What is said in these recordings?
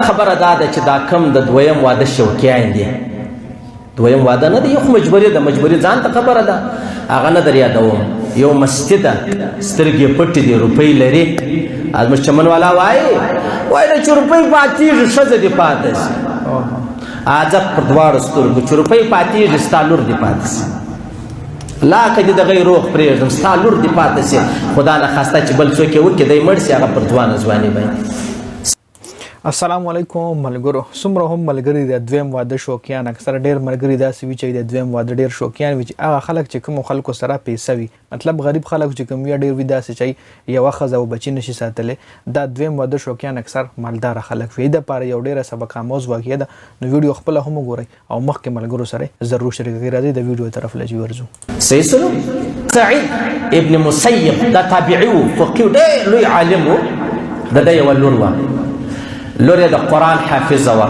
خبره دا ده چې دا کم د دویم واده شوقیان دي دویم واده نه دی یو مجبوري ده مجبوري ځان ته خبره ده هغه نه در یادوم یو مسجد ده سترګې پټې دي روپۍ لري ازمش چمن والا وایي چې روپۍ پاتېږي ښځه دې پاتې شي عجب پر دواړو سترګو چې روپۍ پاتېږي ستا لور دې پاتې شي لا که دې دغه روغ پرېږدم ستا لور دې پاتې شي خدا نخواسته چې بل څوک یې وکړي دی مړ شي هغه پر ځوانه ځواني باندې. السلام علیکم ملګرو څومره هم ملګري د دویم واده شوقیان اکثر ډېر ملګري داسې وي چې د دویم واده ډېر شوقیان وي چې هغه خلک چې کومو خلکو سره پیسه وي مطلب غریب خلک چې کوم وي ډېر وي داسې چې یوه ښځه او بچي نشي ساتلی دا دویم واده شوقیان اکثر مالداره خلک وي دپاره یو ډېره سبق آموز واقعه ده نو ویډیو خپله هم وګورئ او مخکې ملګرو سره ضرور شریک کړئ راځئ د ویډیو طرف لږ ورځو. صحیح سلو سعید ابن مسیب دا تابعي و فقیه ډېر لوی عالم و د ده یوه لور وه لور یې د قرآن حافظه وه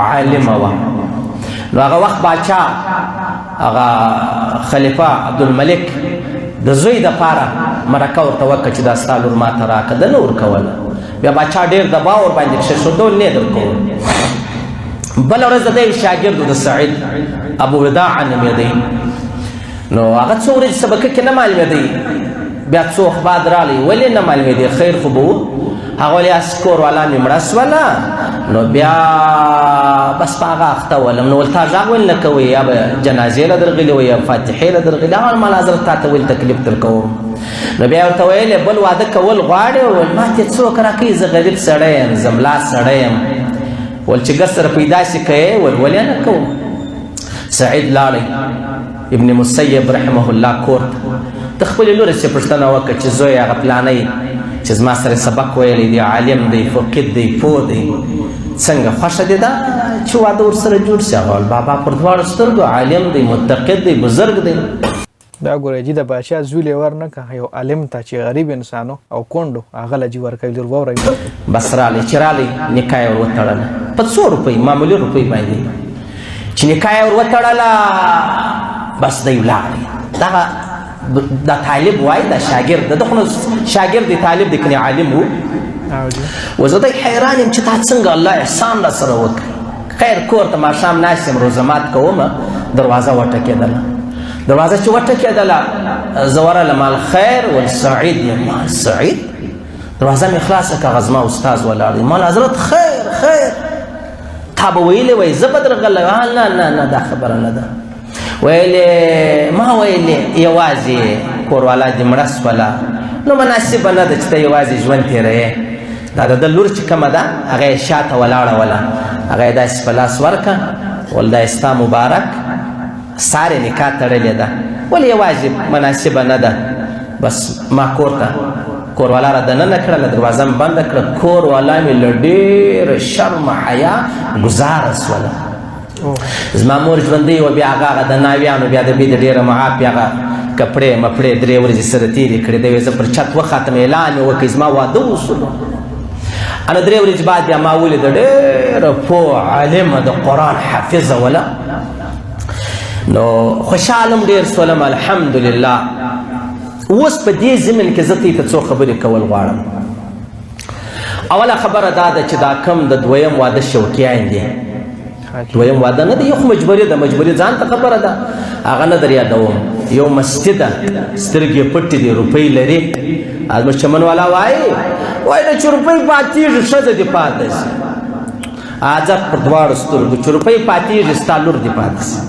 عالمه وه نو هغه وخت باچا هغه خلیفه عبدالملک د زوی دپاره مرکه ورته وکړه چې دا ستا لور ماته راکړه ده نه ورکوله بیا باچا ډېر دباو ورباندې کښېښودل نه یې درکول بله ورځ د ده یو شاګرد د سعید ابو وداع نومېدی نو هغه څو ورځې سبقه کې نه معلومېدی بیا څو اخبار راغلی ولې نه معلومېدی خیر خو به و هغه ولې اس کور والا مې مړه سوله نو بیا بس په هغه اخته ولم نو ول تا غږ ولې نه کوئ یا به جنازې له درغلي وي یا فاتحې له درغلي هغه مال حضرت تا ته ولې تکلیف در کوم نو بیا ورته ویلې بل واده کول غواړې ول ما ته څوک راکوي زه غریب سړی یم زه ملا سړی یم ول چې ګر سره پیدا شي کوې ول ولې نه کوم سعید لاړی ابن مسیب رحمه الله کور ته د خپلې لورې چې پوښتنه وکړه چې زوی هغه پلانی چې زما سره سبق ویلی دی عالم دی فقید دی پوه دی څنګه خوښه دی دا چې واده ورسره جوړ شي هغه ویل بابا پر دواړو سترګو عالم دی متقد دی بزرګ دی دا ګوره جي د باچا زوی یې ورنکړه یو عالم ته چې غریب انسانو او کونډو هغه له جي ورکوي لور واورئ بس رالی چې رالی نکاح یې ور وتړله په 100 روپۍ معمولي روپۍ باندې چې نکاح یې ور وتړله بس دی ولاړی دغه دا طالب وای دا شاګرد ده خو شاګرد دی طالب دی کني عالم وو وزه دی حیران یم چې تا څنګه الله احسان را سره وکړي خیر کور ته ماښام ناست یم روزه مات کومه دروازه وټکېدله دروازه چې وټکېدله زه ورغلم الخیر والسعید یم مال سعید دروازه مې خلاصه کړه زما استاذ ولاړ دی مال حضرت خیر خیر تا به ویلې وایي زه به درغلی نه نه نه دا خبره نه ده ویلې ما ویلې یوازې کوروالا دې مړه سوله نو مناسبه نه ده چې ته یوازې ژوند تېروې دا د ده لور چې کومه ده هغه یې شاته ولاړه وله هغه یې داسې په لاس ورکړه ول دا ستا مبارک سار یې نکاح تړلې ده ولې یوازې مناسبه نه ده بس ما کور ته کوروالا را دننه کړله دروازه مې بنده کړه کوروالا مې له ډېره شرم حیا ګزاره سوله زما مور ژوندۍ وه بیا هغه د ناویانو بیا د بې د ډېره معافي هغه کپړې مپړې 3 ورځې سره تېرې کړې ده زه پر چت وختم اعلان مې وکړئ زما واده وشولو انا 3 ورځې بعد بیا ما ولیده ډېره پوه عالمه د قرآن حافظه وله نو خوشحالم ډېر سولم الحمدلله اوس په دې زمن کې زه ته څو خبرې کول غواړم اوله خبره دا ده چې دا کم د دویم واده شوقیان دي دویم واده نه دی یو مجبوري ده مجبوري ځان ته خبره ده هغه نه در یادوم یو مسجد ده سترګې پټې دي روپۍ لري ازمش چمن والا وایي چې روپۍ پاتېږي ښځه دې پاتې شي عجب پر دواړو سترګو چې روپۍ پاتېږي ستا لور دې پاتې شي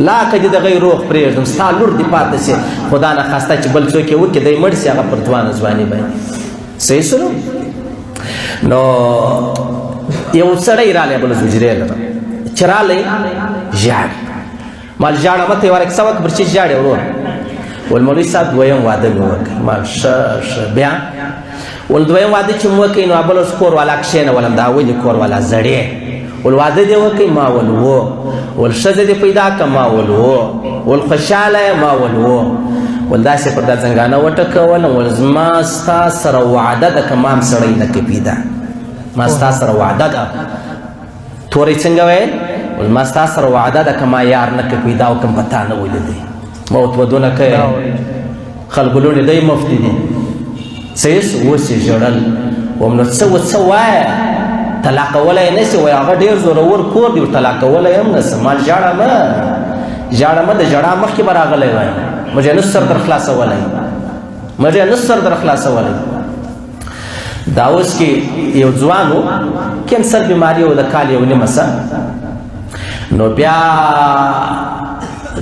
لا که دې دغه روغ پرېږدم ستا لور دې پاتې شي خدا نخواسته چې بل څوک یې وکړي دی مړ شي هغه پر ځوانه ځواني باندې صحیح سلو نو یو سړی رالی بله حجرې لره چې رالی ژاړي مال ژاړه مه ته یې ورکې څه وکړه پر چې ژاړې ورور ول مولوي صاحب دویم واده مې وکړ مال ښه ښه بیا ول دویم واده چې مې وکړ نو بل اوس کور والا کښېنولم دا ولې کور والا زړې ول واده دې وکړئ ما ول و ول ښځه دې پیدا کړه ما ول و ول خوشحاله یې ما ول و ول داسې پر دا زنګانه وټکولم ول زما ستا سره وعده ده که ما هم سړی نه کې پیدا ما ستا سره وعده ده تورې څنګه ویل ول ما ستا سره وعده ده که ما یار نه که پیدا وکړم په تا نه ولیدی موت ودونه کوي خلکو لوڼې دی مفتي دي څه اوس یې ژړل وم نو څه وایه طلاقولی یې نشي وایي هغه ډېر زورور کور دی طلاقولی یې هم نشم مال ژاړه مه د ژړا مخکې به راغلی وای موږ یې نسو سر در خلاصولی دا اوس کې یو ځوان و کینسر بیماري و د کال یو نیمه څه نو بیا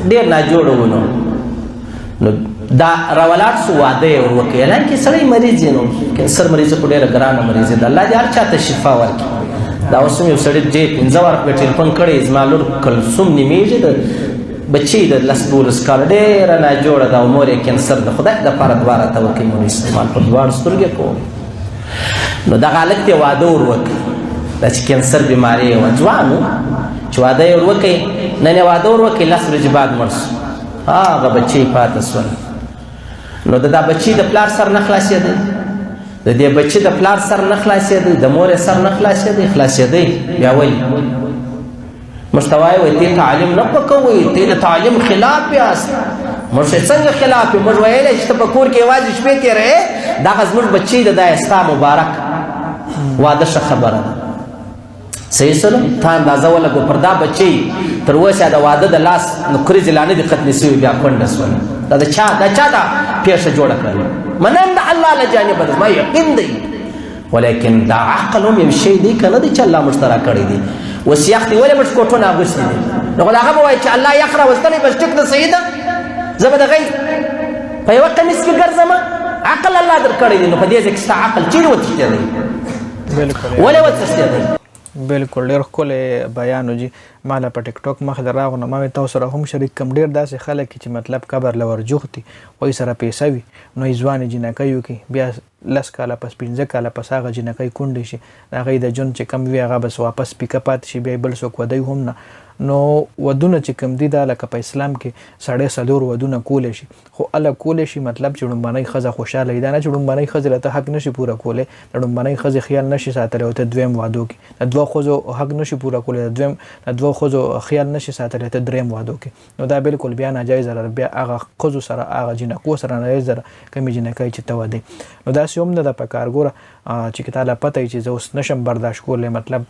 ډېر ناجوړه و نو دا راولاړ سو واده یې ور وکړي حالانکې سړی مریض یې نو کینسر مریض خو ډېره ګرانه مریض د الله دې هر چاته شفا ورکړي دا اوس هم یو سړي دې 15 ورځې پې ټېلفون کړی زما لور کلثوم نومېږي د بچی د 10-12 کاله ډېره ناجوړه ده او مور یې کینسر د خدای دپاره دعا راته وکړئ مونږ استعمال په دواړو سترګې کوو نو دغه هلک ته یې واده ور وکړي دا چې کینسر بیماري یې وه ځوان و چې واده یې ور وکړي نن یې واده ور وکړي 10 ورځې بعد مړ سو هغه بچی پاته سول نو د دا بچی د پلار سر نه خلاصېدی د دې بچی د پلار سر نه خلاصېدی د مور یې سر نه خلاصېدی بیا ولې موږ ته وایي تی تعلیم نه پکوئ تی د تعلیم خلاف یاست موږ څنګه خلاف یو موږ ویلی چې ته په کور کې یوازې شپې تېروې دغه زموږ بچی د دا ستا مبارک واده ښه خبره ده صحیح سلو ته اندازه ولګو پر دا بچی تر اوسه د واده د لاس نوکریزې لا نه دي ختمې سوي بیا کونډه سوله دا د چا دا پیښه جوړه کړله منن د الله له جانبه ده زما یقین دی ولیکن دا عقل هم یو شی دی که نه دی چې الله موږ ته راکړی دی اوس یخ دی ولې موږ کوټونه اغوستي دي نو خو د هغه به وایي چې الله یخ راوستلی بس ټیک ده صحیح ده زه به د غیر په یوه کمیس کې ګرځمه عقل الله در کړی دی نو په دې ځای کې ستا عقل چیرې وتښتېدی ولې وتښتېدی بالکل ډېر ښکلی بیان و جي ما له په ټیک ټاک مخې ته راغلو نو ما مې تاسو سره هم شریک کړم ډېر داسې خلک چې مطلب قبر له ورجوخت دي وایي سره پیسه وي نو یې ځوانې جینکۍ وکړي بیا 10 کاله پس 15 کاله پس هغه جینکۍ کونډې شي د هغې د ژوند چې کم وي هغه بس واپس پیکه پاتې شي بیا یې بل څوک ودی هم نه نو ودونه چې کوم دي دا لکه په اسلام کې 4.5 ودونه کولی شي خو هله کولی شي مطلب چې ړومبنۍ ښځه خوشحاله وي دا نه چې ړومبنۍ ښځې له ته حق نشي پوره کولی د ړومبنۍ ښځې خیال نشي ساتلی او ته دویم وادو کې د 2 ښځو حق نشي پوره کولی د 2 ښځو خیال نشي ساتلی ته دریم وادو کې نو دا بالکل بیا ناجایزه ده بیا هغه ښځو سره هغه جینکو سره ناجایزه ده کومې جینکۍ چې ته ودی نو داسې هم نه ده په کار ګوره چې که تاله پته وي چې زه اوس نشم برداشت کولی مطلب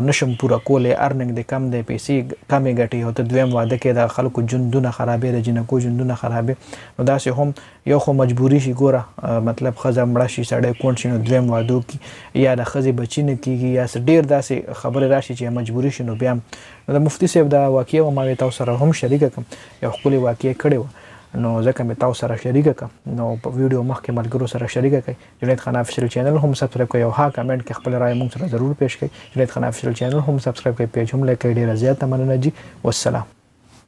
نشم پوره کولی ارننګ دې کم دی پیسې کمې ګټې او ته دویم واده کې د خلکو ژوندونه خرابې د جینکو ژوندونه خرابې نو داسې هم یو خو مجبوري شي ګوره مطلب ښځه مړه شي سړی کوڼ شي نو دویم وادو کې یا د ښځې بچي نه کېږي یا ډېر داسې خبرې راشي چې مجبوري شي نو بیا هم د مفتي صاحب دا واقعه وه ما تاسو سره هم شریکه کړم یو ښکلې واقعه کړې وه نو ځکه مې تاسو سره شریکه کړم نو په ویډیو مخکې ملګرو سره شریکه کړئ جنید خان افیشل چینل هم سبسکرایب کړئ او ها کمنټ کې خپل رایه موږ سره ضرور پیش کړئ جنید خان افیشل چینل هم سبسکرایب کړئ پیج هم لایک کړئ ډېره زیاته مننه جي والسلام